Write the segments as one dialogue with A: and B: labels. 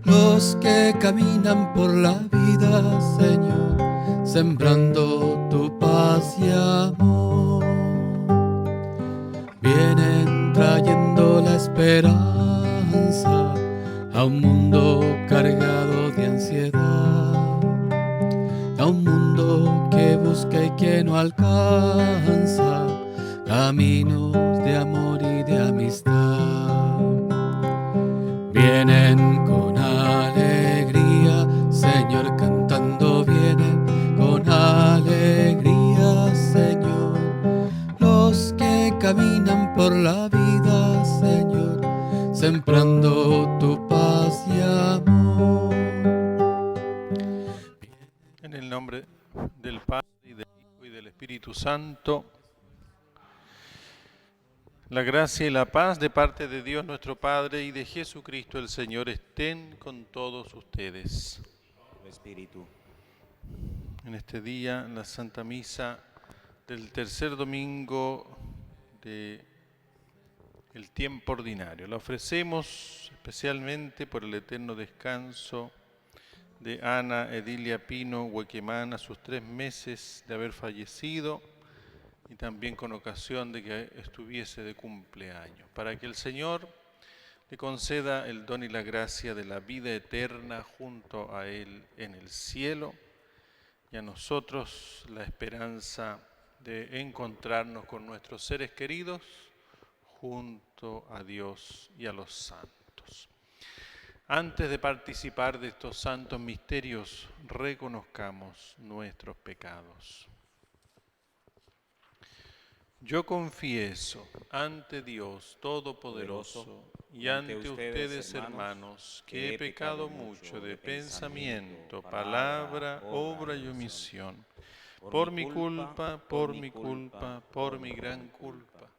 A: los que caminan por la vida, Señor, sembrando tu paz y amor. Vienen trayendo la esperanza a un mundo cargado de ansiedad, a un mundo que busca y que no alcanza caminos de amor y de amistad. Vienen con alegría, Señor, cantando, vienen con alegría, Señor, los que caminan por la vida, Señor, sembrando tu paz y amor.
B: En el nombre del Padre, y del Hijo, y del Espíritu Santo, la gracia y la paz de parte de Dios nuestro Padre y de Jesucristo el Señor estén con todos ustedes.
C: Espíritu.
B: En este día, la Santa Misa del tercer domingo del tiempo ordinario. La ofrecemos especialmente por el eterno descanso de Ana Edilia Pino Huequemán a sus 3 meses de haber fallecido, y también con ocasión de que estuviese de cumpleaños, para que el Señor le conceda el don y la gracia de la vida eterna junto a Él en el cielo, y a nosotros la esperanza de encontrarnos con nuestros seres queridos junto a Dios y a los santos. Antes de participar de estos santos misterios, reconozcamos nuestros pecados. Yo confieso ante Dios Todopoderoso y ante ustedes, hermanos, que he pecado mucho de pensamiento, palabra, obra y omisión, por mi culpa, por mi gran culpa.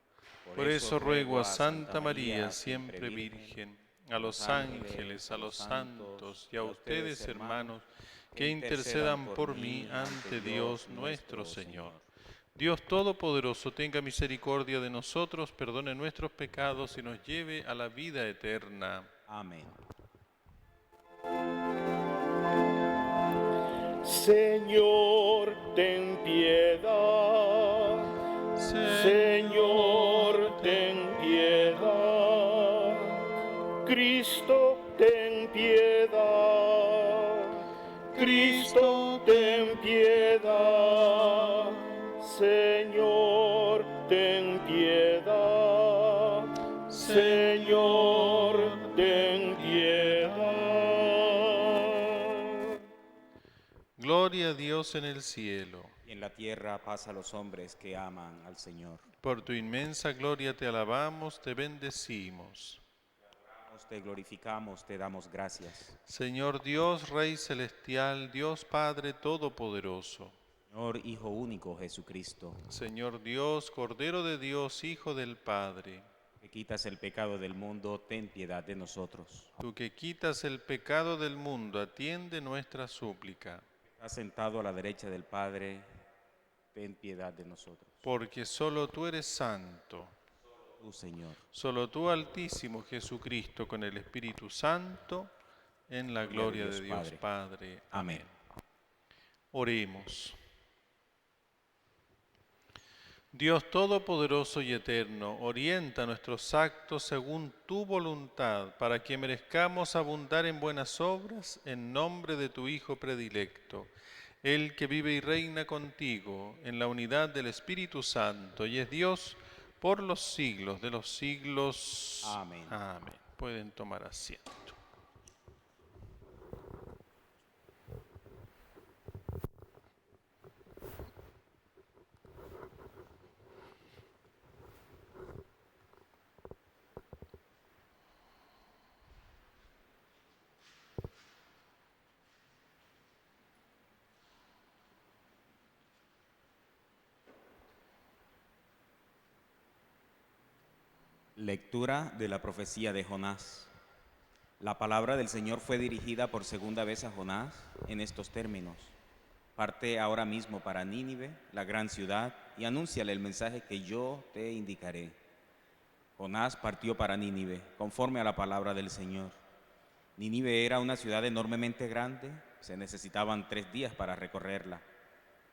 B: Por eso ruego a Santa María, siempre Virgen, a los ángeles, a los santos y a ustedes, hermanos, que intercedan por mí ante Dios nuestro Señor. Dios Todopoderoso tenga misericordia de nosotros, perdone nuestros pecados y nos lleve a la vida eterna.
C: Amén.
D: Señor, ten piedad. Señor, ten piedad. Cristo, ten piedad. Cristo, ten piedad. Señor, ten piedad. Señor, ten piedad.
B: Gloria a Dios en el cielo.
C: Y en la tierra paz a los hombres que aman al Señor.
B: Por tu inmensa gloria te alabamos, te bendecimos.
C: Te glorificamos, te damos gracias.
B: Señor Dios, Rey celestial, Dios Padre Todopoderoso.
C: Señor Hijo único Jesucristo,
B: Señor Dios, Cordero de Dios, Hijo del Padre.
C: que quitas el pecado del mundo, ten piedad de nosotros.
B: Tú que quitas el pecado del mundo, atiende nuestra súplica.
C: Estás sentado a la derecha del Padre, ten piedad de nosotros.
B: Porque solo tú eres santo.
C: Tú, Señor.
B: Solo tú, Altísimo Jesucristo, con el Espíritu Santo, en la gloria de Dios Padre.
C: Amén.
B: Oremos. Dios Todopoderoso y Eterno, orienta nuestros actos según tu voluntad, para que merezcamos abundar en buenas obras en nombre de tu Hijo predilecto, el que vive y reina contigo en la unidad del Espíritu Santo, y es Dios por los siglos de los siglos.
C: Amén.
B: Amén. Pueden tomar asiento.
C: Lectura de la profecía de Jonás. La palabra del Señor fue dirigida por segunda vez a Jonás en estos términos. Parte ahora mismo para Nínive, la gran ciudad, y anúnciale el mensaje que yo te indicaré. Jonás partió para Nínive, conforme a la palabra del Señor. Nínive era una ciudad enormemente grande, se necesitaban 3 días para recorrerla.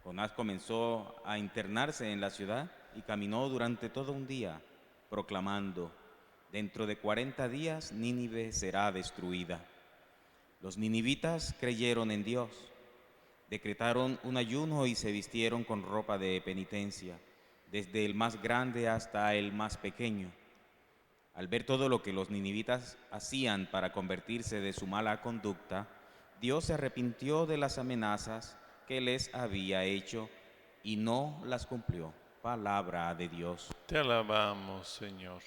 C: Jonás comenzó a internarse en la ciudad y caminó durante todo un día, proclamando: dentro de 40 días Nínive será destruida. Los ninivitas creyeron en Dios, decretaron un ayuno y se vistieron con ropa de penitencia, desde el más grande hasta el más pequeño. Al ver todo lo que los ninivitas hacían para convertirse de su mala conducta, Dios se arrepintió de las amenazas que les había hecho y no las cumplió. Palabra de Dios.
B: Te alabamos, Señor.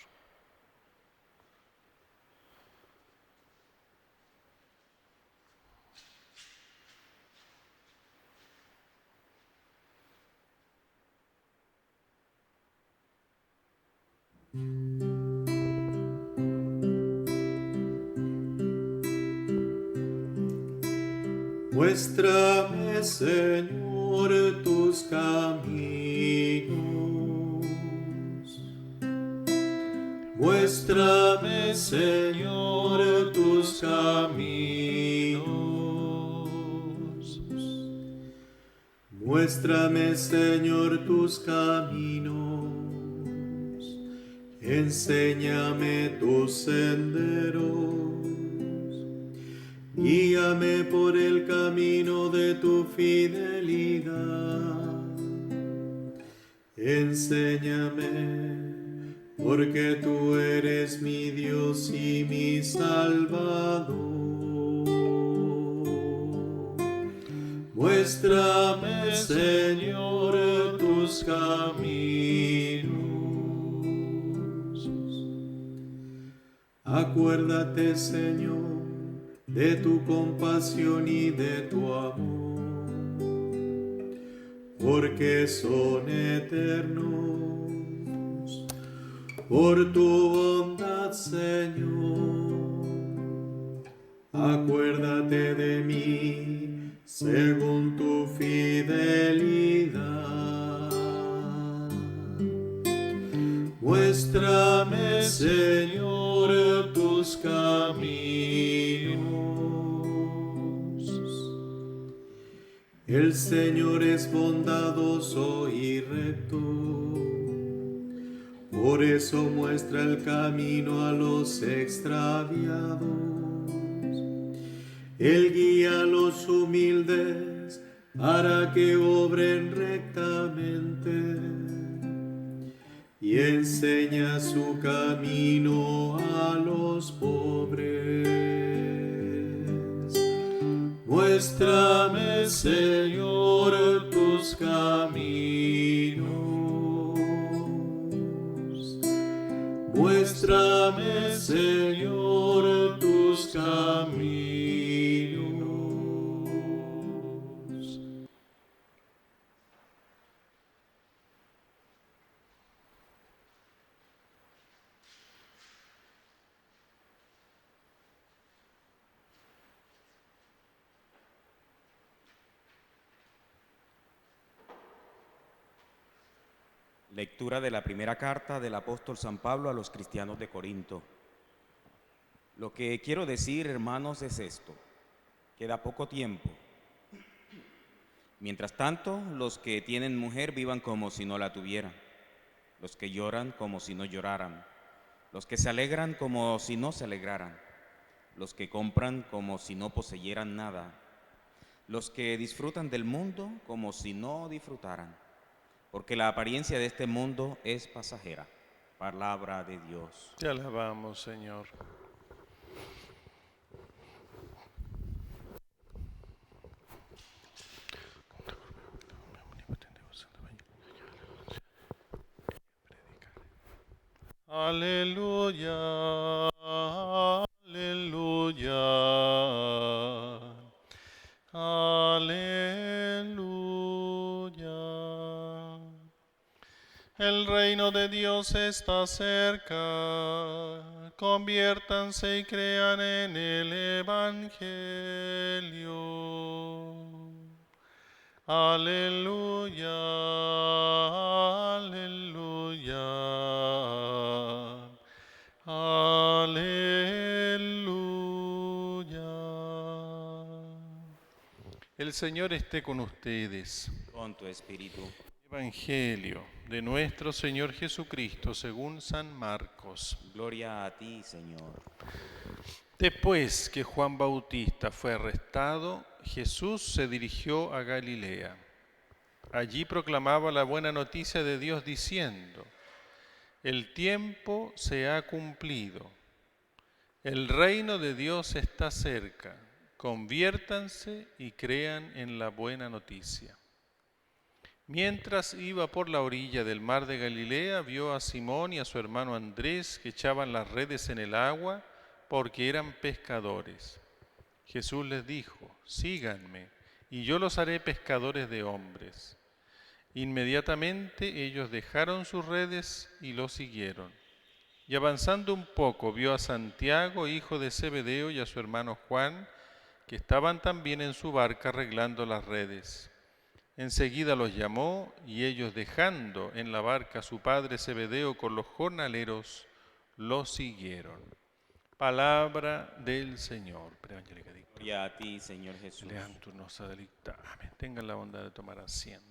E: Muéstrame, Señor, tus caminos. Muéstrame, Señor, tus caminos. Muéstrame, Señor, tus caminos. Enséñame tus senderos. Guíame por el camino de tu fidelidad. Enséñame, porque tú eres mi Dios y mi Salvador. Muéstrame, Señor, tus caminos. Acuérdate, Señor, de tu compasión y de tu amor, porque son eternos. Por tu bondad, Señor, acuérdate de mí según tu fidelidad. Muéstrame, Señor, tus caminos. El Señor es bondadoso y recto, por eso muestra el camino a los extraviados. Él guía a los humildes para que obren rectamente y enseña su camino a los pobres. Muéstrame, Señor, tus caminos. Muéstrame, Señor, tus caminos.
C: Lectura de la primera carta del apóstol San Pablo a los cristianos de Corinto. Lo que quiero decir, hermanos, es esto: queda poco tiempo. Mientras tanto, los que tienen mujer vivan como si no la tuvieran, los que lloran como si no lloraran, los que se alegran como si no se alegraran, los que compran como si no poseyeran nada, los que disfrutan del mundo como si no disfrutaran, porque la apariencia de este mundo es pasajera. Palabra de Dios.
B: Te alabamos, Señor. Aleluya, aleluya, aleluya. El reino de Dios está cerca. Conviértanse y crean en el Evangelio. Aleluya, aleluya, aleluya. El Señor esté con ustedes.
C: Con tu espíritu.
B: Evangelio de nuestro Señor Jesucristo según San Marcos.
C: Gloria a ti, Señor.
B: Después que Juan Bautista fue arrestado, Jesús se dirigió a Galilea. Allí proclamaba la buena noticia de Dios diciendo: el tiempo se ha cumplido, el reino de Dios está cerca, conviértanse y crean en la buena noticia. Mientras iba por la orilla del mar de Galilea, vio a Simón y a su hermano Andrés que echaban las redes en el agua porque eran pescadores. Jesús les dijo: síganme, y yo los haré pescadores de hombres. Inmediatamente ellos dejaron sus redes y lo siguieron. Y avanzando un poco, vio a Santiago, hijo de Zebedeo, y a su hermano Juan, que estaban también en su barca arreglando las redes. Enseguida los llamó, y ellos, dejando en la barca a su padre Zebedeo con los jornaleros, lo siguieron. Palabra del Señor.
C: Gloria a ti, Señor Jesús.
B: Lean turnos a delictar. Amén. Tengan la bondad de tomar asiento.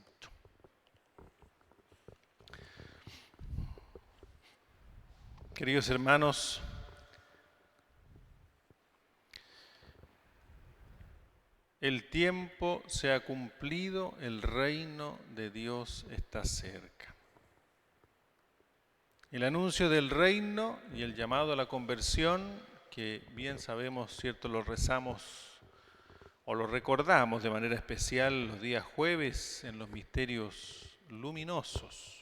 B: Queridos hermanos, el tiempo se ha cumplido, el reino de Dios está cerca. El anuncio del reino y el llamado a la conversión, que bien sabemos, cierto, lo rezamos o lo recordamos de manera especial los días jueves en los misterios luminosos.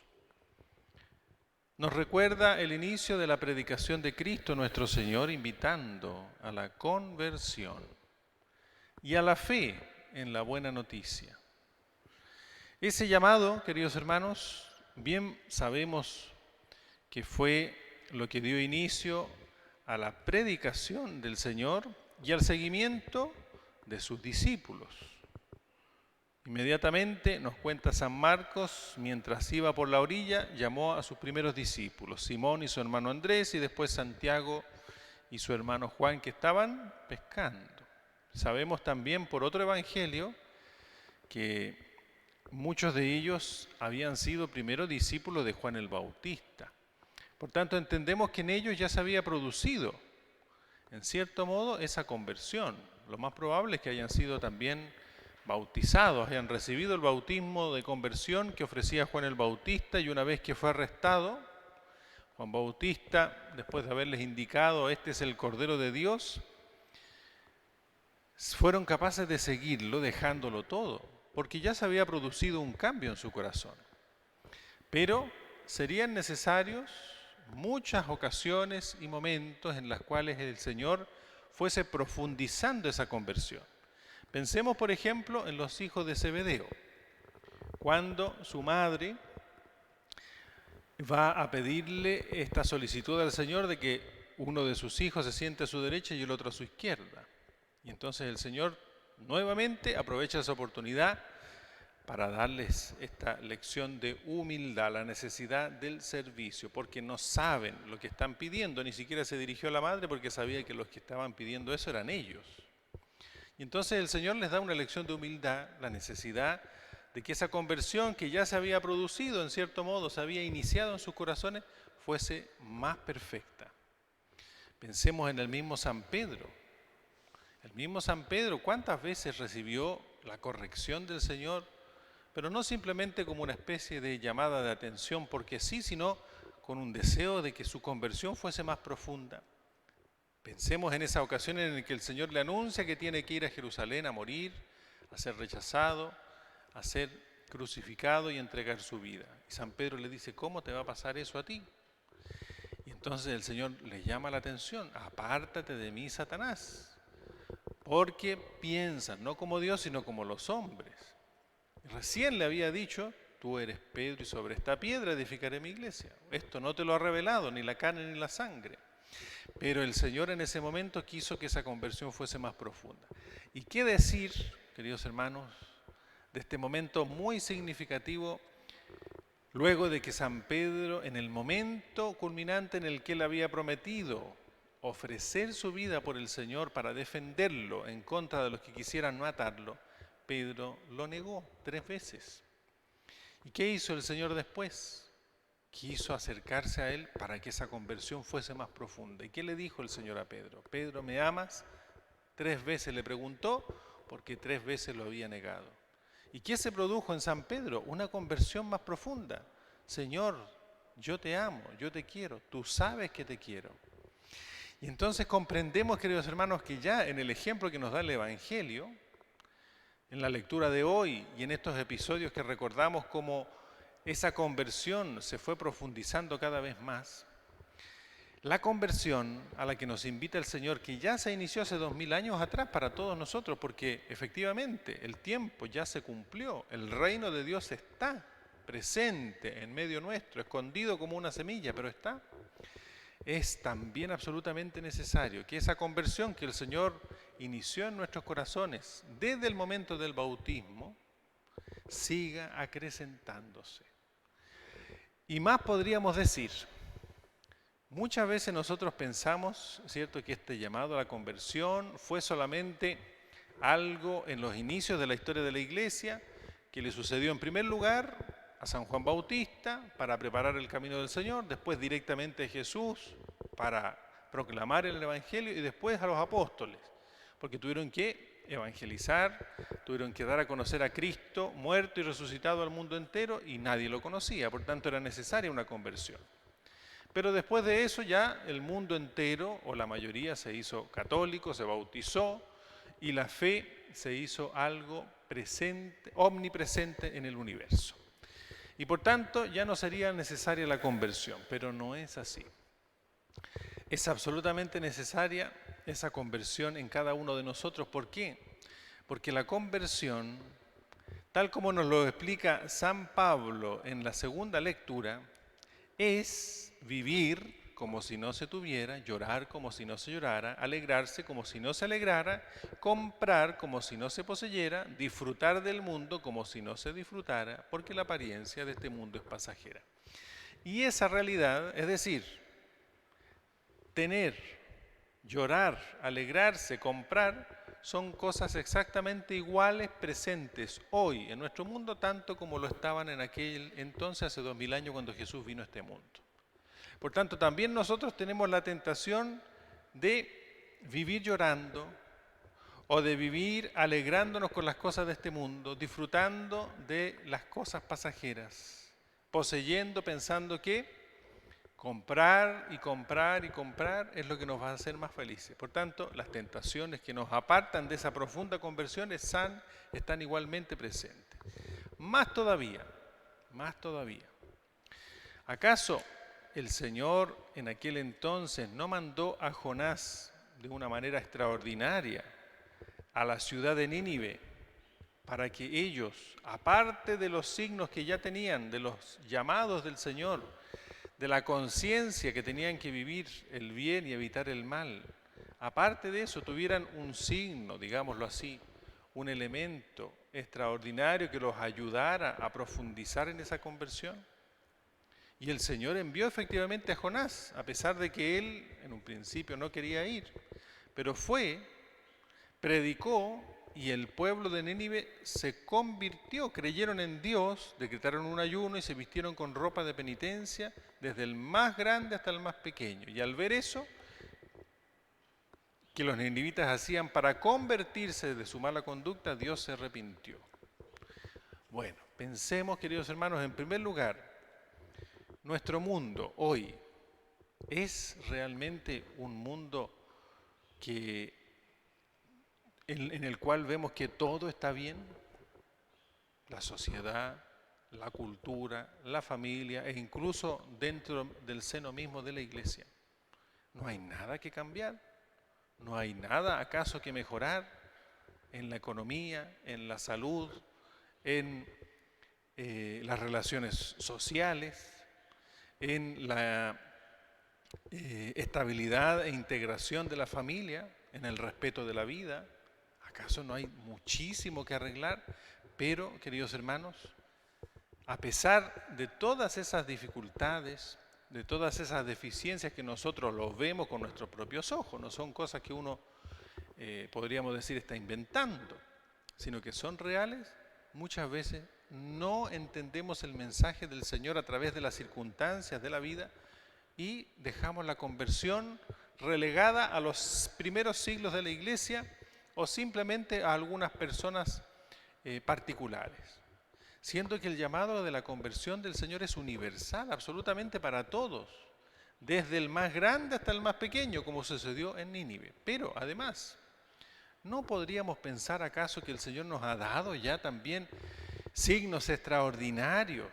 B: Nos recuerda el inicio de la predicación de Cristo nuestro Señor, invitando a la conversión y a la fe en la buena noticia. Ese llamado, queridos hermanos, bien sabemos que fue lo que dio inicio a la predicación del Señor y al seguimiento de sus discípulos. Inmediatamente, nos cuenta San Marcos, mientras iba por la orilla, llamó a sus primeros discípulos, Simón y su hermano Andrés, y después Santiago y su hermano Juan, que estaban pescando. Sabemos también por otro evangelio que muchos de ellos habían sido primero discípulos de Juan el Bautista. Por tanto, entendemos que en ellos ya se había producido, en cierto modo, esa conversión. Lo más probable es que hayan sido también bautizados, hayan recibido el bautismo de conversión que ofrecía Juan el Bautista, y una vez que fue arrestado, Juan Bautista, después de haberles indicado: este es el Cordero de Dios, fueron capaces de seguirlo dejándolo todo, porque ya se había producido un cambio en su corazón. Pero serían necesarios muchas ocasiones y momentos en las cuales el Señor fuese profundizando esa conversión. Pensemos, por ejemplo, en los hijos de Zebedeo, cuando su madre va a pedirle esta solicitud al Señor de que uno de sus hijos se siente a su derecha y el otro a su izquierda. Y entonces el Señor nuevamente aprovecha esa oportunidad para darles esta lección de humildad, la necesidad del servicio, porque no saben lo que están pidiendo. Ni siquiera se dirigió a la madre porque sabía que los que estaban pidiendo eso eran ellos. Y entonces el Señor les da una lección de humildad, la necesidad de que esa conversión que ya se había producido, en cierto modo, se había iniciado en sus corazones, fuese más perfecta. Pensemos en el mismo San Pedro. El mismo San Pedro, ¿cuántas veces recibió la corrección del Señor? Pero no simplemente como una especie de llamada de atención porque sí, sino con un deseo de que su conversión fuese más profunda. Pensemos en esa ocasión en la que el Señor le anuncia que tiene que ir a Jerusalén a morir, a ser rechazado, a ser crucificado y entregar su vida. Y San Pedro le dice: ¿cómo te va a pasar eso a ti? Y entonces el Señor le llama la atención: apártate de mí, Satanás, porque piensan no como Dios, sino como los hombres. Recién le había dicho: tú eres Pedro y sobre esta piedra edificaré mi iglesia. Esto no te lo ha revelado ni la carne ni la sangre. Pero el Señor en ese momento quiso que esa conversión fuese más profunda. ¿Y qué decir, queridos hermanos, de este momento muy significativo, luego de que San Pedro, en el momento culminante en el que él había prometido ofrecer su vida por el Señor para defenderlo en contra de los que quisieran matarlo, Pedro lo negó 3 veces. ¿Y qué hizo el Señor después? Quiso acercarse a él para que esa conversión fuese más profunda. ¿Y qué le dijo el Señor a Pedro? Pedro, ¿me amas? 3 veces le preguntó, porque 3 veces lo había negado. ¿Y qué se produjo en San Pedro? Una conversión más profunda. Señor, yo te amo, yo te quiero, tú sabes que te quiero. Y entonces comprendemos, queridos hermanos, que ya en el ejemplo que nos da el Evangelio, en la lectura de hoy y en estos episodios que recordamos cómo esa conversión se fue profundizando cada vez más, la conversión a la que nos invita el Señor, que ya se inició hace 2000 años atrás para todos nosotros, porque efectivamente el tiempo ya se cumplió, el reino de Dios está presente en medio nuestro, escondido como una semilla, pero está. Es también absolutamente necesario que esa conversión que el Señor inició en nuestros corazones desde el momento del bautismo siga acrecentándose. Y más podríamos decir, muchas veces nosotros pensamos, ¿cierto?, que este llamado a la conversión fue solamente algo en los inicios de la historia de la Iglesia que le sucedió en primer lugar a San Juan Bautista para preparar el camino del Señor, después directamente a Jesús para proclamar el Evangelio y después a los apóstoles, porque tuvieron que evangelizar, tuvieron que dar a conocer a Cristo muerto y resucitado al mundo entero y nadie lo conocía, por tanto era necesaria una conversión. Pero después de eso ya el mundo entero, o la mayoría, se hizo católico, se bautizó y la fe se hizo algo presente, omnipresente en el universo. Y por tanto ya no sería necesaria la conversión, pero no es así. Es absolutamente necesaria esa conversión en cada uno de nosotros. ¿Por qué? Porque la conversión, tal como nos lo explica San Pablo en la segunda lectura, es vivir como si no se tuviera, llorar como si no se llorara, alegrarse como si no se alegrara, comprar como si no se poseyera, disfrutar del mundo como si no se disfrutara, porque la apariencia de este mundo es pasajera. Y esa realidad, es decir, tener, llorar, alegrarse, comprar, son cosas exactamente iguales presentes hoy en nuestro mundo, tanto como lo estaban en aquel entonces, hace 2000 años, cuando Jesús vino a este mundo. Por tanto, también nosotros tenemos la tentación de vivir llorando o de vivir alegrándonos con las cosas de este mundo, disfrutando de las cosas pasajeras, poseyendo, pensando que comprar y comprar y comprar es lo que nos va a hacer más felices. Por tanto, las tentaciones que nos apartan de esa profunda conversión están igualmente presentes. Más todavía, ¿acaso el Señor en aquel entonces no mandó a Jonás de una manera extraordinaria a la ciudad de Nínive para que ellos, aparte de los signos que ya tenían, de los llamados del Señor, de la conciencia que tenían que vivir el bien y evitar el mal, aparte de eso tuvieran un signo, digámoslo así, un elemento extraordinario que los ayudara a profundizar en esa conversión? Y el Señor envió efectivamente a Jonás, a pesar de que él en un principio no quería ir, pero fue, predicó y el pueblo de Nínive se convirtió, creyeron en Dios, decretaron un ayuno y se vistieron con ropa de penitencia, desde el más grande hasta el más pequeño. Y al ver eso, que los ninivitas hacían para convertirse de su mala conducta, Dios se arrepintió. Bueno, pensemos, queridos hermanos, en primer lugar, nuestro mundo hoy es realmente un mundo en el cual vemos que todo está bien, la sociedad, la cultura, la familia e incluso dentro del seno mismo de la iglesia. No hay nada que cambiar, no hay nada acaso que mejorar en la economía, en la salud, en las relaciones sociales, en la estabilidad e integración de la familia, en el respeto de la vida. ¿Acaso no hay muchísimo que arreglar? Pero, queridos hermanos, a pesar de todas esas dificultades, de todas esas deficiencias que nosotros los vemos con nuestros propios ojos, no son cosas que uno, podríamos decir, está inventando. sino que son reales, muchas veces no entendemos el mensaje del Señor a través de las circunstancias de la vida y dejamos la conversión relegada a los primeros siglos de la Iglesia o simplemente a algunas personas particulares. Siendo que el llamado de la conversión del Señor es universal, absolutamente para todos, desde el más grande hasta el más pequeño, como sucedió en Nínive. Pero además, ¿no podríamos pensar acaso que el Señor nos ha dado ya también signos extraordinarios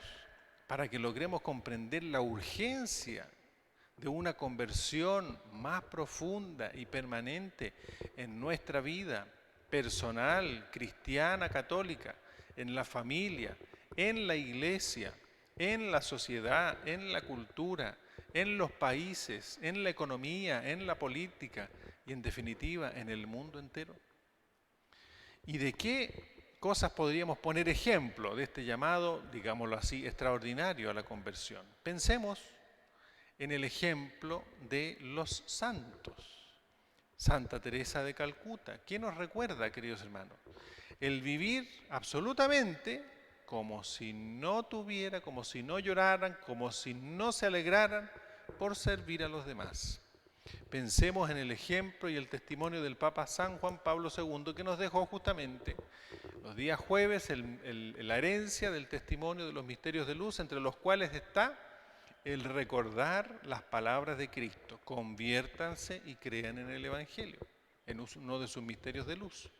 B: para que logremos comprender la urgencia de una conversión más profunda y permanente en nuestra vida personal, cristiana, católica, en la familia, en la iglesia, en la sociedad, en la cultura, en los países, en la economía, en la política y en definitiva en el mundo entero? ¿Y de qué cosas podríamos poner ejemplo de este llamado, digámoslo así, extraordinario a la conversión? Pensemos en el ejemplo de los santos. Santa Teresa de Calcuta, ¿qué nos recuerda, queridos hermanos? El vivir absolutamente como si no tuviera, como si no lloraran, como si no se alegraran por servir a los demás. Pensemos en el ejemplo y el testimonio del Papa San Juan Pablo II, que nos dejó justamente los días jueves la herencia del testimonio de los misterios de luz, entre los cuales está el recordar las palabras de Cristo: conviértanse y crean en el Evangelio, en uno de sus misterios de luz.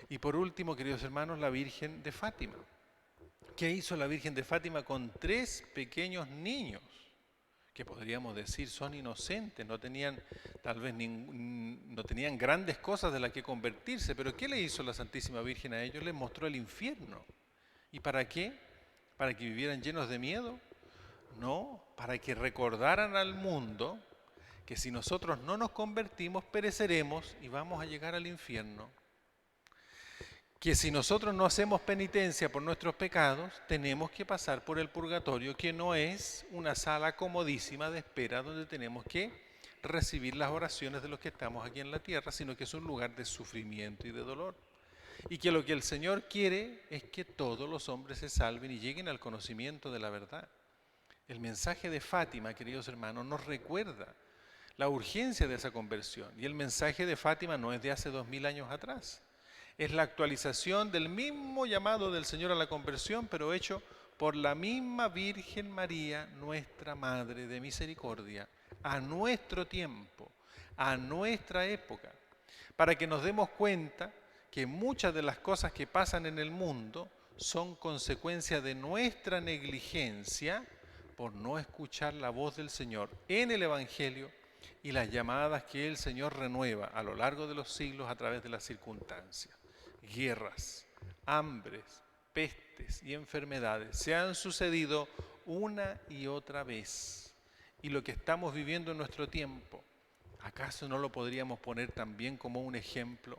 B: Y por último, queridos hermanos, la Virgen de Fátima. ¿Qué hizo la Virgen de Fátima con 3 pequeños niños que podríamos decir son inocentes, no tenían tal vez no tenían grandes cosas de las que convertirse? Pero ¿qué le hizo la Santísima Virgen a ellos? Les mostró el infierno. ¿Y para qué? ¿Para que vivieran llenos de miedo? No, para que recordaran al mundo que si nosotros no nos convertimos pereceremos y vamos a llegar al infierno. Que si nosotros no hacemos penitencia por nuestros pecados, tenemos que pasar por el purgatorio, que no es una sala comodísima de espera donde tenemos que recibir las oraciones de los que estamos aquí en la tierra, sino que es un lugar de sufrimiento y de dolor. Y que lo que el Señor quiere es que todos los hombres se salven y lleguen al conocimiento de la verdad. El mensaje de Fátima, queridos hermanos, nos recuerda la urgencia de esa conversión. Y el mensaje de Fátima no es de hace 2000 años atrás. Es la actualización del mismo llamado del Señor a la conversión, pero hecho por la misma Virgen María, nuestra Madre de Misericordia, a nuestro tiempo, a nuestra época, para que nos demos cuenta que muchas de las cosas que pasan en el mundo son consecuencia de nuestra negligencia por no escuchar la voz del Señor en el Evangelio y las llamadas que el Señor renueva a lo largo de los siglos a través de las circunstancias. Guerras, hambres, pestes y enfermedades se han sucedido una y otra vez. Y lo que estamos viviendo en nuestro tiempo, ¿acaso no lo podríamos poner también como un ejemplo,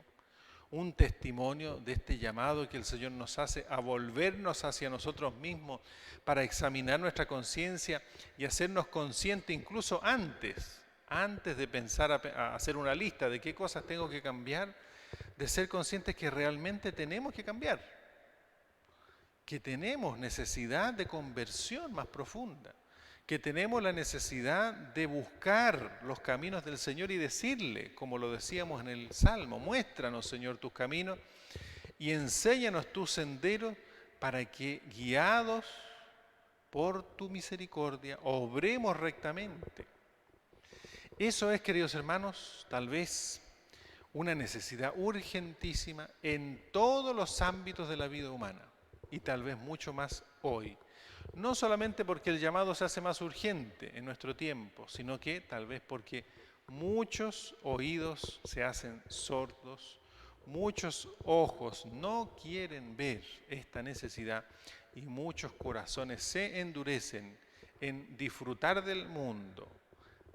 B: un testimonio de este llamado que el Señor nos hace a volvernos hacia nosotros mismos para examinar nuestra conciencia y hacernos conscientes incluso antes de pensar a hacer una lista de qué cosas tengo que cambiar, de ser conscientes que realmente tenemos que cambiar, que tenemos necesidad de conversión más profunda, que tenemos la necesidad de buscar los caminos del Señor y decirle, como lo decíamos en el Salmo: muéstranos, Señor, tus caminos y enséñanos tus senderos, para que, guiados por tu misericordia, obremos rectamente. Eso es, queridos hermanos, tal vez una necesidad urgentísima en todos los ámbitos de la vida humana, y tal vez mucho más hoy. No solamente porque el llamado se hace más urgente en nuestro tiempo, sino que tal vez porque muchos oídos se hacen sordos, muchos ojos no quieren ver esta necesidad y muchos corazones se endurecen en disfrutar del mundo,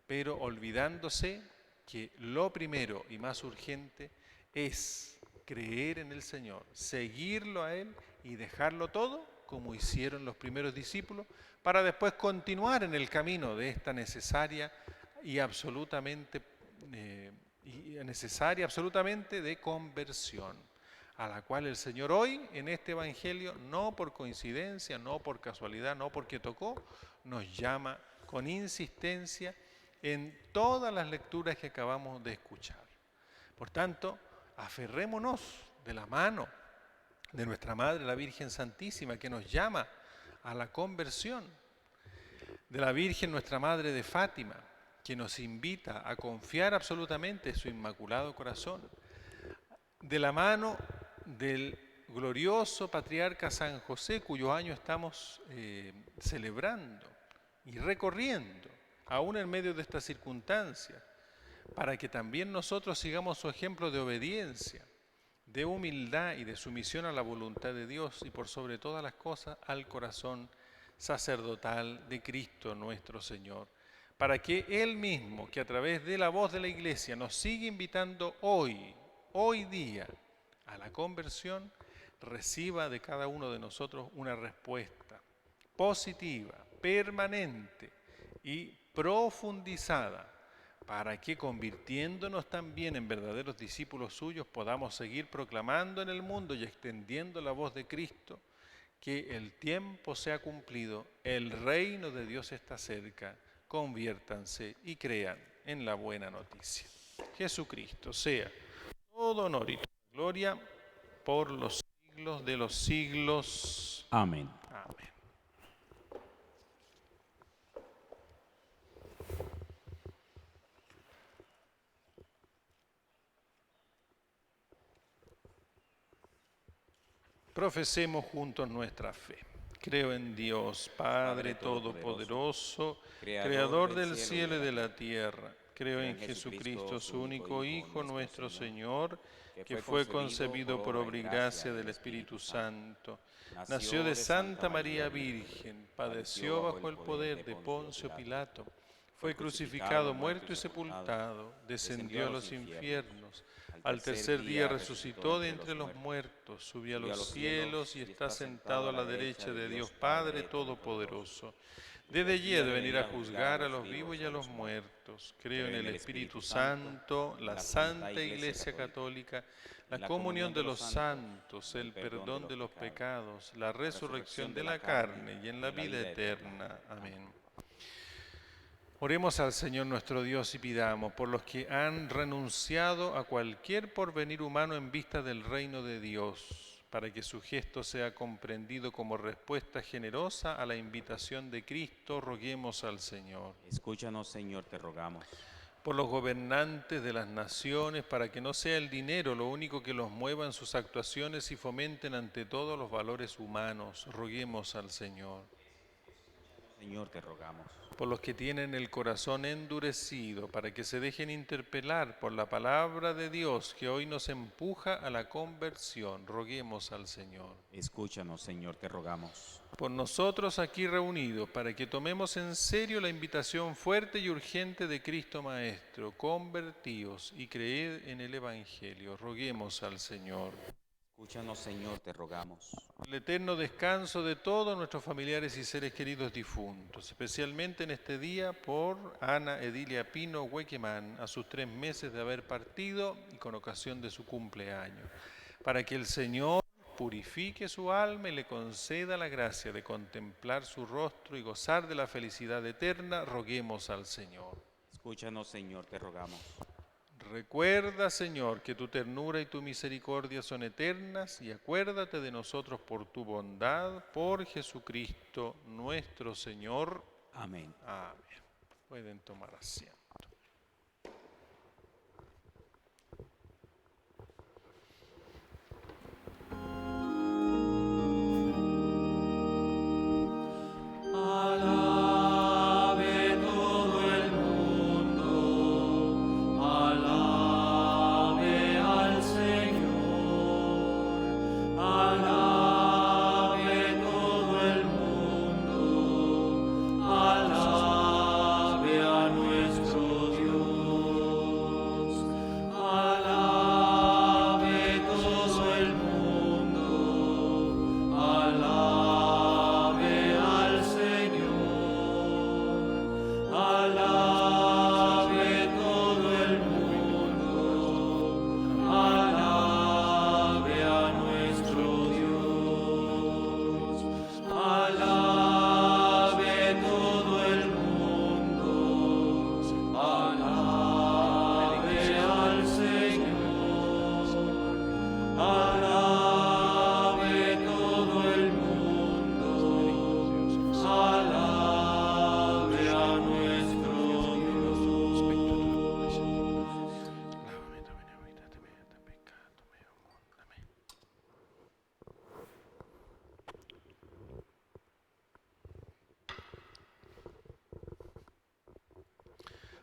B: pero olvidándose que lo primero y más urgente es creer en el Señor, seguirlo a Él y dejarlo todo, como hicieron los primeros discípulos, para después continuar en el camino de esta necesaria y absolutamente de conversión. a la cual el Señor hoy en este Evangelio, no por coincidencia, no por casualidad, no porque tocó, nos llama con insistencia en todas las lecturas que acabamos de escuchar. Por tanto, aferrémonos de la mano de nuestra Madre, la Virgen Santísima, que nos llama a la conversión, de la Virgen, nuestra Madre de Fátima, que nos invita a confiar absolutamente en su Inmaculado Corazón, de la mano del glorioso patriarca San José, cuyo año estamos celebrando y recorriendo, aún en medio de estas circunstancias, para que también nosotros sigamos su ejemplo de obediencia, de humildad y de sumisión a la voluntad de Dios y por sobre todas las cosas al corazón sacerdotal de Cristo nuestro Señor, para que Él mismo, que a través de la voz de la Iglesia nos sigue invitando hoy día a la conversión, reciba de cada uno de nosotros una respuesta positiva, permanente y profundizada, para que convirtiéndonos también en verdaderos discípulos suyos podamos seguir proclamando en el mundo y extendiendo la voz de Cristo, que el tiempo se ha cumplido, el reino de Dios está cerca, conviértanse y crean en la buena noticia. Jesucristo sea todo honor y toda gloria por los siglos de los siglos.
C: Amén.
B: Amén. Profesemos juntos nuestra fe. Creo en Dios, Padre Todopoderoso, Creador del cielo y de la tierra. Creo en Jesucristo, su único Hijo, nuestro Señor, que fue concebido por obra y gracia del Espíritu Santo. Nació de Santa María Virgen, padeció bajo el poder de Poncio Pilato, fue crucificado, muerto y sepultado, descendió a los infiernos. Al tercer día resucitó de entre los muertos, subió a los cielos y está sentado a la derecha de Dios Padre Todopoderoso. Desde allí ha de venir a juzgar a los vivos y a los muertos. Creo en el Espíritu Santo, la Santa Iglesia Católica, la comunión de los santos, el perdón de los pecados, la resurrección de la carne y en la vida eterna. Amén. Oremos al Señor nuestro Dios y pidamos por los que han renunciado a cualquier porvenir humano en vista del reino de Dios, para que su gesto sea comprendido como respuesta generosa a la invitación de Cristo, roguemos al Señor.
C: Escúchanos, Señor, te rogamos.
B: Por los gobernantes de las naciones, para que no sea el dinero lo único que los mueva en sus actuaciones y fomenten ante todo los valores humanos, roguemos al Señor.
C: Señor, te rogamos.
B: Por los que tienen el corazón endurecido, para que se dejen interpelar por la palabra de Dios que hoy nos empuja a la conversión, roguemos al Señor.
C: Escúchanos, Señor, te rogamos.
B: Por nosotros aquí reunidos, para que tomemos en serio la invitación fuerte y urgente de Cristo Maestro, convertíos y creed en el Evangelio, roguemos al Señor.
C: Escúchanos, Señor, te rogamos.
B: El eterno descanso de todos nuestros familiares y seres queridos difuntos, especialmente en este día por Ana Edilia Pino Huequemán, a sus 3 meses de haber partido y con ocasión de su cumpleaños, para que el Señor purifique su alma y le conceda la gracia de contemplar su rostro y gozar de la felicidad eterna, roguemos al Señor.
C: Escúchanos, Señor, te rogamos.
B: Recuerda, Señor, que tu ternura y tu misericordia son eternas y acuérdate de nosotros por tu bondad, por Jesucristo nuestro Señor.
C: Amén.
B: Amén. Pueden tomar asiento.
F: Alabe a nuestro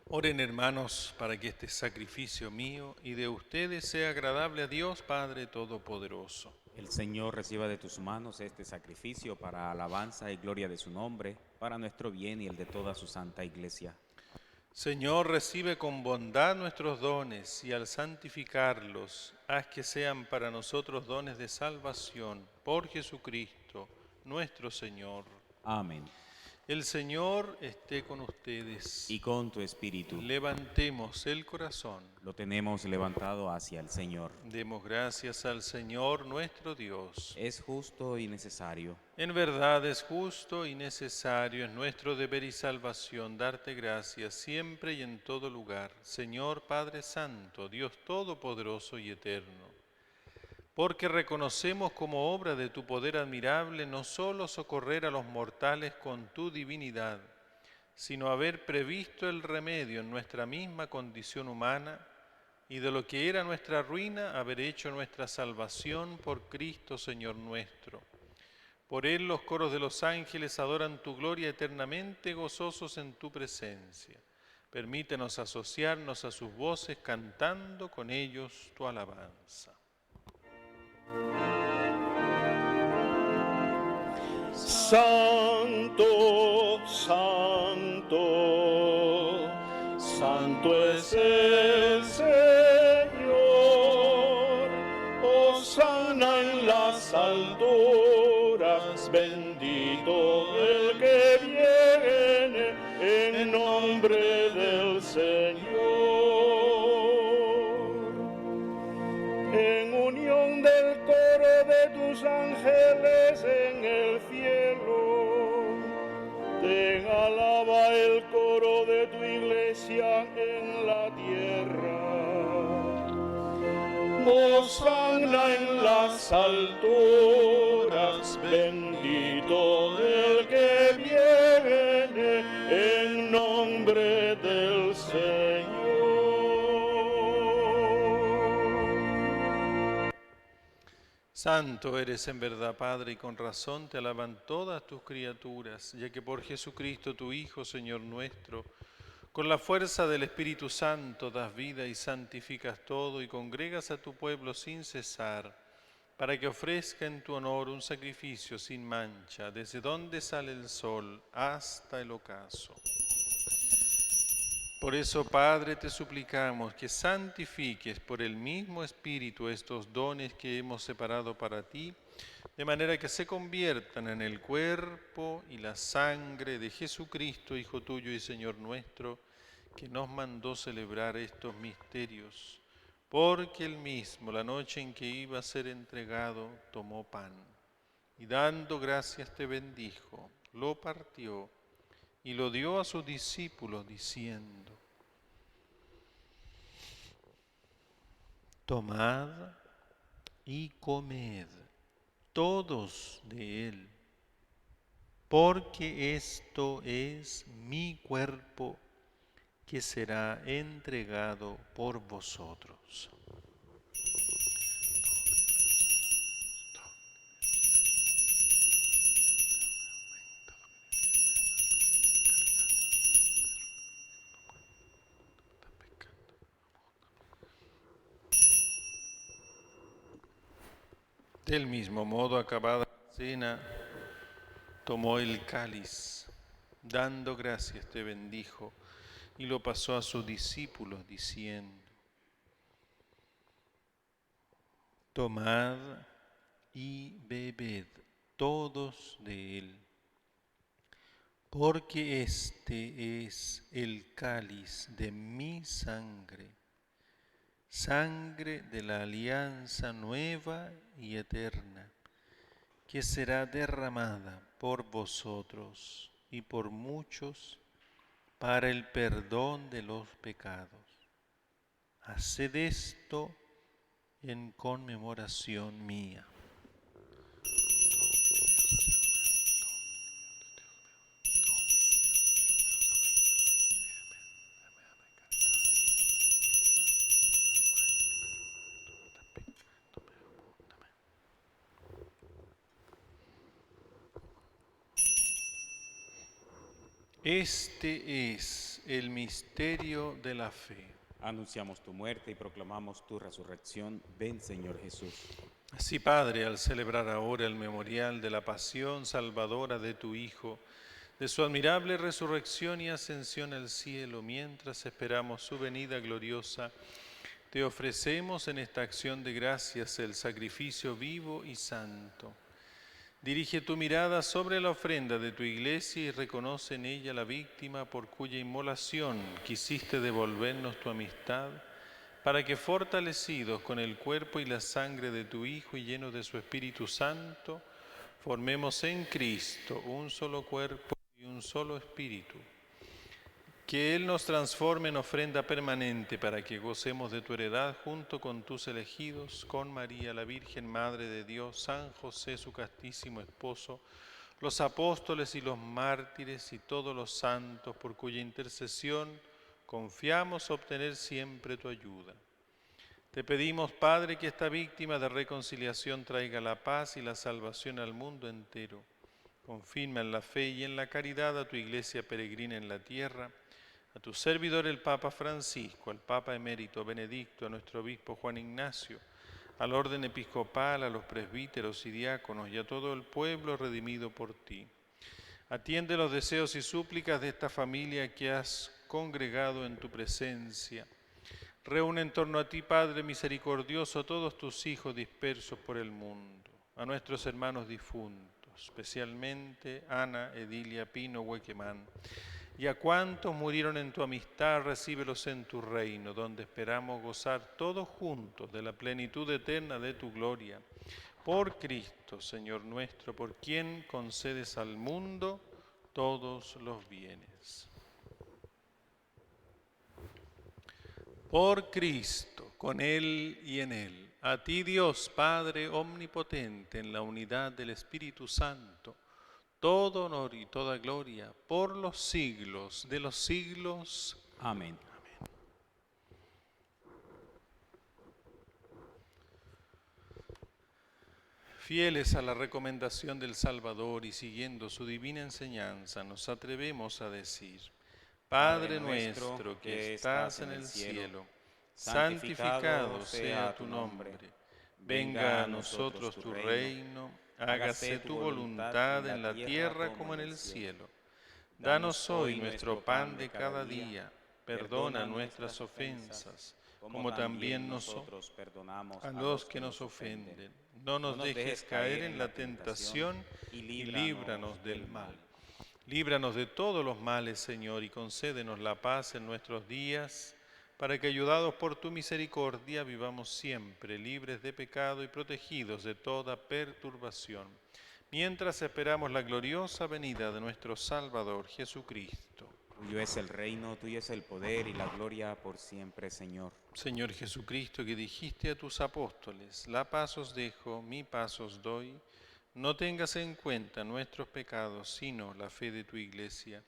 B: Oren, hermanos, para que este sacrificio mío y de ustedes sea agradable a Dios Padre Todopoderoso.
C: El Señor reciba de tus manos este sacrificio para alabanza y gloria de su nombre, para nuestro bien y el de toda su santa Iglesia.
B: Señor, recibe con bondad nuestros dones y al santificarlos, haz que sean para nosotros dones de salvación por Jesucristo, nuestro Señor.
C: Amén.
B: El Señor esté con ustedes.
C: Y con tu espíritu.
B: Levantemos el corazón.
C: Lo tenemos levantado hacia el Señor.
B: Demos gracias al Señor nuestro Dios.
C: Es justo y necesario.
B: En verdad es justo y necesario, es nuestro deber y salvación darte gracias siempre y en todo lugar, Señor Padre Santo, Dios Todopoderoso y Eterno. Porque reconocemos como obra de tu poder admirable no solo socorrer a los mortales con tu divinidad, sino haber previsto el remedio en nuestra misma condición humana y de lo que era nuestra ruina haber hecho nuestra salvación por Cristo Señor nuestro. Por Él los coros de los ángeles adoran tu gloria eternamente gozosos en tu presencia. Permítenos asociarnos a sus voces cantando con ellos tu alabanza.
D: Santo, santo, santo es el Señor. Hosana en las alturas, bendito el que viene en nombre del Señor. En unión del coro de tus ángeles en el cielo, te alaba el coro de tu iglesia en la tierra. Hosana en las alturas, bendito el que viene en nombre del Señor.
B: Santo eres en verdad, Padre, y con razón te alaban todas tus criaturas, ya que por Jesucristo, tu Hijo, Señor nuestro, con la fuerza del Espíritu Santo das vida y santificas todo y congregas a tu pueblo sin cesar, para que ofrezca en tu honor un sacrificio sin mancha, desde donde sale el sol hasta el ocaso. Por eso, Padre, te suplicamos que santifiques por el mismo Espíritu estos dones que hemos separado para ti, de manera que se conviertan en el cuerpo y la sangre de Jesucristo, Hijo tuyo y Señor nuestro, que nos mandó celebrar estos misterios, porque él mismo, la noche en que iba a ser entregado, tomó pan, y dando gracias te bendijo, lo partió, y lo dio a sus discípulos, diciendo: tomad y comed todos de él, porque esto es mi cuerpo que será entregado por vosotros. Del mismo modo, acabada la cena, tomó el cáliz, dando gracias te bendijo, y lo pasó a sus discípulos, diciendo: tomad y bebed todos de él, porque este es el cáliz de mi sangre, sangre de la alianza nueva y eterna, que será derramada por vosotros y por muchos para el perdón de los pecados. Haced esto en conmemoración mía. Este es el misterio de la fe.
C: Anunciamos tu muerte y proclamamos tu resurrección. Ven, Señor Jesús.
B: Así, Padre, al celebrar ahora el memorial de la pasión salvadora de tu Hijo, de su admirable resurrección y ascensión al cielo, mientras esperamos su venida gloriosa, te ofrecemos en esta acción de gracias el sacrificio vivo y santo. Dirige tu mirada sobre la ofrenda de tu iglesia y reconoce en ella la víctima por cuya inmolación quisiste devolvernos tu amistad, para que fortalecidos con el cuerpo y la sangre de tu Hijo y llenos de su Espíritu Santo, formemos en Cristo un solo cuerpo y un solo espíritu. Que Él nos transforme en ofrenda permanente para que gocemos de tu heredad junto con tus elegidos, con María, la Virgen Madre de Dios, San José, su castísimo esposo, los apóstoles y los mártires y todos los santos, por cuya intercesión confiamos obtener siempre tu ayuda. Te pedimos, Padre, que esta víctima de reconciliación traiga la paz y la salvación al mundo entero. Confirma en la fe y en la caridad a tu iglesia peregrina en la tierra, a tu servidor el Papa Francisco, al Papa Emérito Benedicto, a nuestro obispo Juan Ignacio, al orden episcopal, a los presbíteros y diáconos y a todo el pueblo redimido por ti. Atiende los deseos y súplicas de esta familia que has congregado en tu presencia. Reúne en torno a ti, Padre misericordioso, a todos tus hijos dispersos por el mundo, a nuestros hermanos difuntos, especialmente Ana, Edilia, Pino, Huequemán, y a cuantos murieron en tu amistad, recíbelos en tu reino, donde esperamos gozar todos juntos de la plenitud eterna de tu gloria. Por Cristo, Señor nuestro, por quien concedes al mundo todos los bienes. Por Cristo, con Él y en Él, a ti Dios Padre omnipotente, en la unidad del Espíritu Santo, todo honor y toda gloria por los siglos de los siglos.
C: Amén.
B: Fieles a la recomendación del Salvador y siguiendo su divina enseñanza, nos atrevemos a decir: Padre nuestro que estás en el cielo, santificado sea tu nombre. Venga a nosotros tu reino, hágase tu voluntad en la tierra como en el cielo. Danos hoy nuestro pan de cada día, perdona nuestras ofensas, como también nosotros perdonamos a los que nos ofenden. No nos dejes caer en la tentación y líbranos del mal. Líbranos de todos los males, Señor, y concédenos la paz en nuestros días, para que, ayudados por tu misericordia, vivamos siempre libres de pecado y protegidos de toda perturbación, mientras esperamos la gloriosa venida de nuestro Salvador Jesucristo.
C: Tuyo es el reino, tuyo es el poder y la gloria por siempre, Señor.
B: Señor Jesucristo, que dijiste a tus apóstoles: la paz os dejo, mi paz os doy, no tengas en cuenta nuestros pecados, sino la fe de tu Iglesia.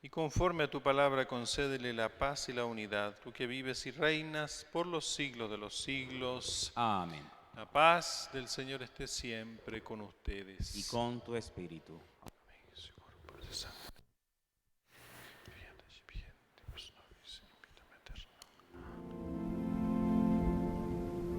B: Y conforme a tu palabra, concédele la paz y la unidad, tú que vives y reinas por los siglos de los siglos.
C: Amén.
B: La paz del Señor esté siempre con ustedes.
C: Y con tu espíritu.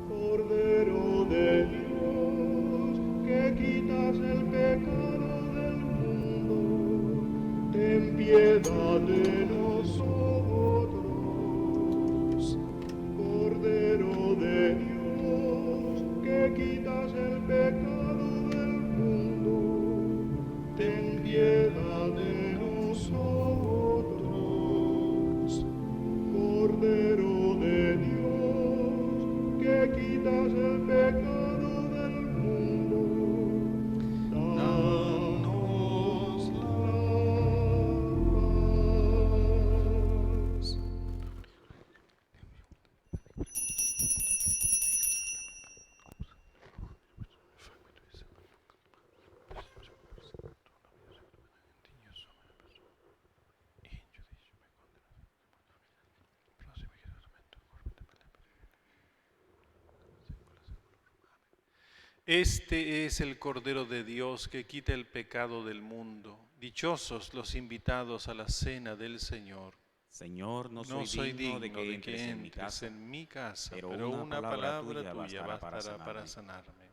D: Cordero de Dios, que quitas el pecado del mundo, ten piedad de nosotros. Cordero de Dios, que quitas el pecado del mundo, ten piedad de nosotros. Cordero de Dios, que quitas el pecado del mundo, danos la paz.
B: Este es el Cordero de Dios que quita el pecado del mundo. Dichosos los invitados a la cena del Señor.
C: Señor, no
B: No
C: soy digno de que entres en mi
B: entres
C: casa,
B: en mi casa,
C: pero
B: pero
C: una
B: una
C: palabra
B: palabra
C: tuya
B: tuya
C: bastará
B: bastará para sanarme.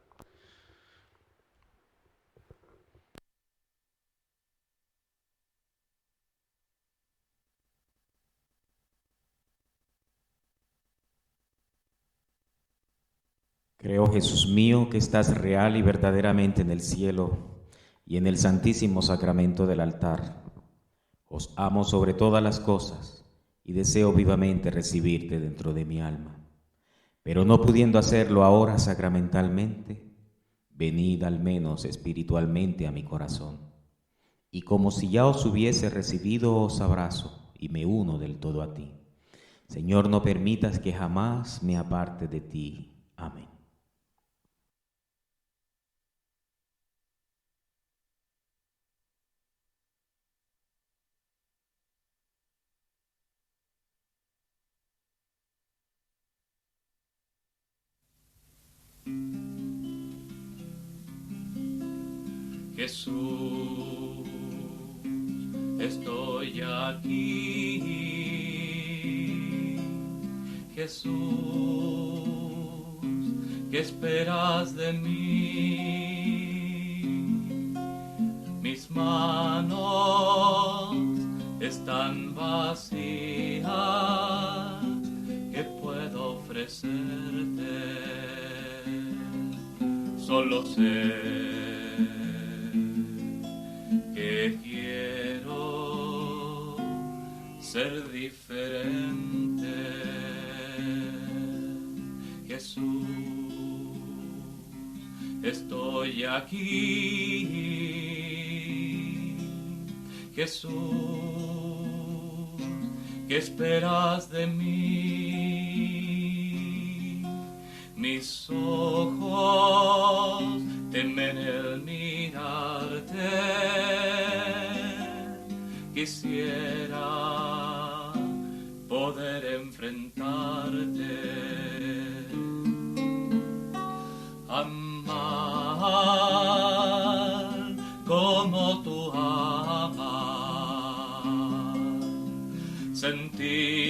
C: Creo, Jesús mío, que estás real y verdaderamente en el cielo y en el santísimo sacramento del altar. Os amo sobre todas las cosas y deseo vivamente recibirte dentro de mi alma. Pero no pudiendo hacerlo ahora sacramentalmente, venid al menos espiritualmente a mi corazón. Y como si ya os hubiese recibido, os abrazo y me uno del todo a ti. Señor, no permitas que jamás me aparte de ti. Amén.
A: Jesús, estoy aquí. Jesús, ¿qué esperas de mí? Mis manos están vacías, ¿qué puedo ofrecerte? Solo sé que quiero ser diferente. Jesús, estoy aquí. Jesús, ¿qué esperas de mí? Mis ojos temen el mirarte, quisiera poder enfrentarte, amar como tú amas, sentir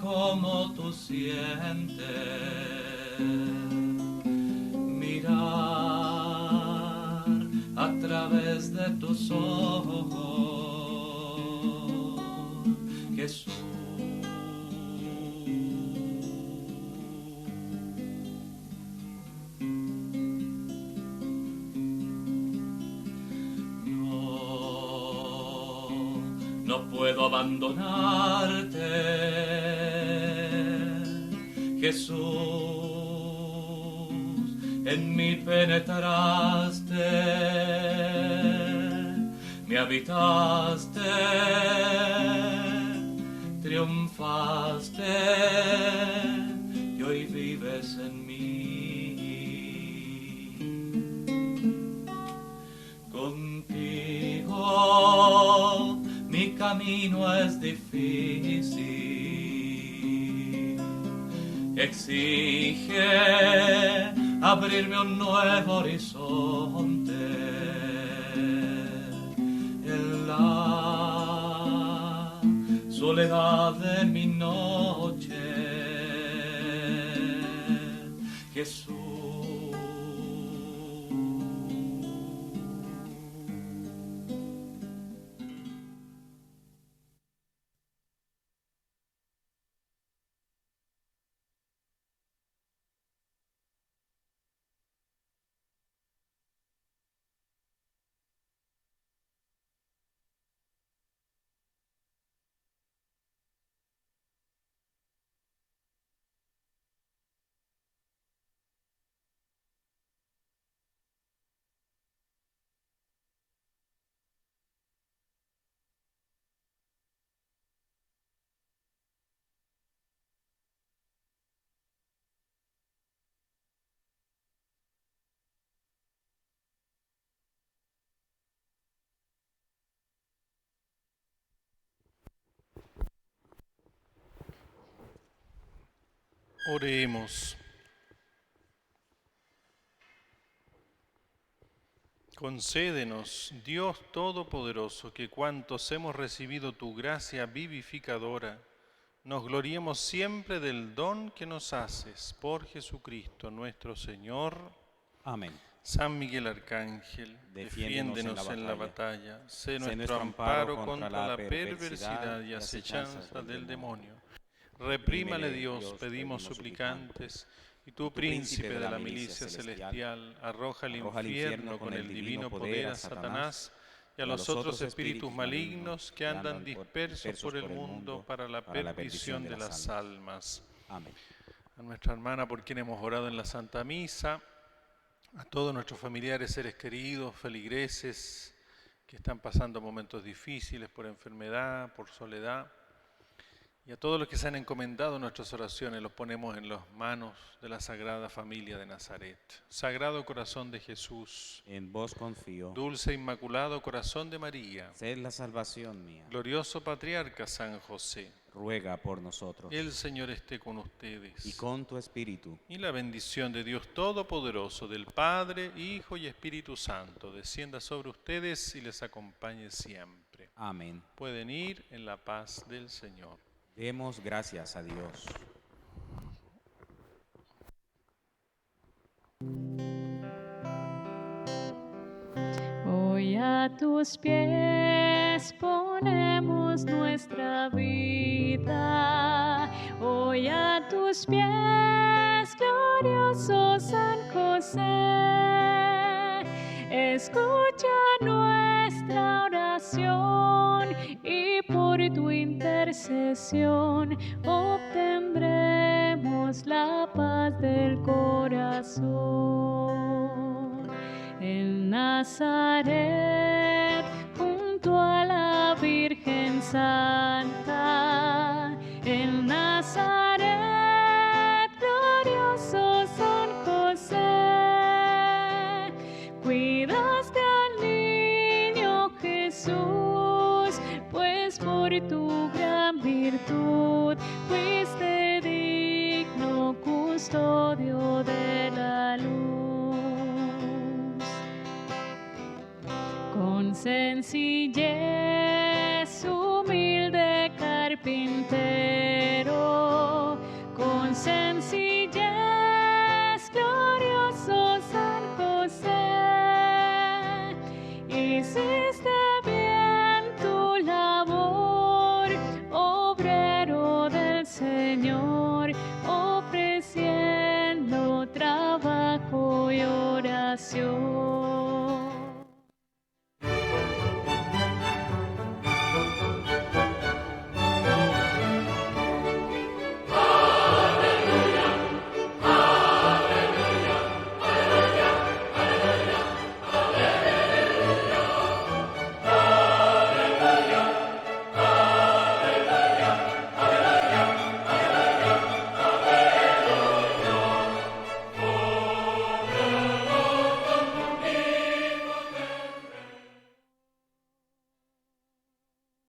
A: como tú sientes, mirar a través de tus ojos, Jesús. No puedo abandonarte, Jesús, en mí penetraste, me habitaste, triunfaste y hoy vives en mí. Contigo mi camino es difícil, exige abrirme un nuevo horizonte. En la soledad de mi noche, Jesús.
B: Oremos. Concédenos, Dios Todopoderoso, que cuantos hemos recibido tu gracia vivificadora, nos gloriemos siempre del don que nos haces por Jesucristo nuestro Señor.
C: Amén.
B: San Miguel Arcángel, defiéndenos en la batalla. Sé nuestro amparo contra la perversidad y acechanza del demonio. Reprímale Dios, pedimos suplicantes, y tú, príncipe de la milicia celestial, arroja al infierno con el divino poder a Satanás y a los otros espíritus malignos que andan dispersos por el mundo para la perdición de las almas.
C: Amén.
B: A nuestra hermana por quien hemos orado en la Santa Misa, a todos nuestros familiares, seres queridos, feligreses que están pasando momentos difíciles por enfermedad, por soledad, y a todos los que se han encomendado nuestras oraciones, los ponemos en las manos de la Sagrada Familia de Nazaret. Sagrado Corazón de Jesús,
C: En vos confío.
B: Dulce Inmaculado Corazón de María,
C: Sed la salvación mía.
B: Glorioso Patriarca San José,
C: Ruega por nosotros.
B: el Señor esté con ustedes.
C: Y con tu espíritu.
B: Y la bendición de Dios Todopoderoso, del Padre, Hijo y Espíritu Santo, descienda sobre ustedes y les acompañe siempre.
C: Amén.
B: Pueden ir en la paz del Señor.
C: Demos gracias a Dios.
F: Hoy a tus pies ponemos nuestra vida. Hoy a tus pies, glorioso San José. Escucha nuestra oración y por tu intercesión obtendremos la paz del corazón. En Nazaret, junto a la Virgen Santa, en Nazaret, glorioso San José, cuidaste al niño Jesús, pues por tu gran virtud fuiste digno custodio de la luz. Con sencillez humilde carpintero, con sencillez glorioso San José, hiciste bien tu labor, obrero del Señor, ofreciendo trabajo y oración.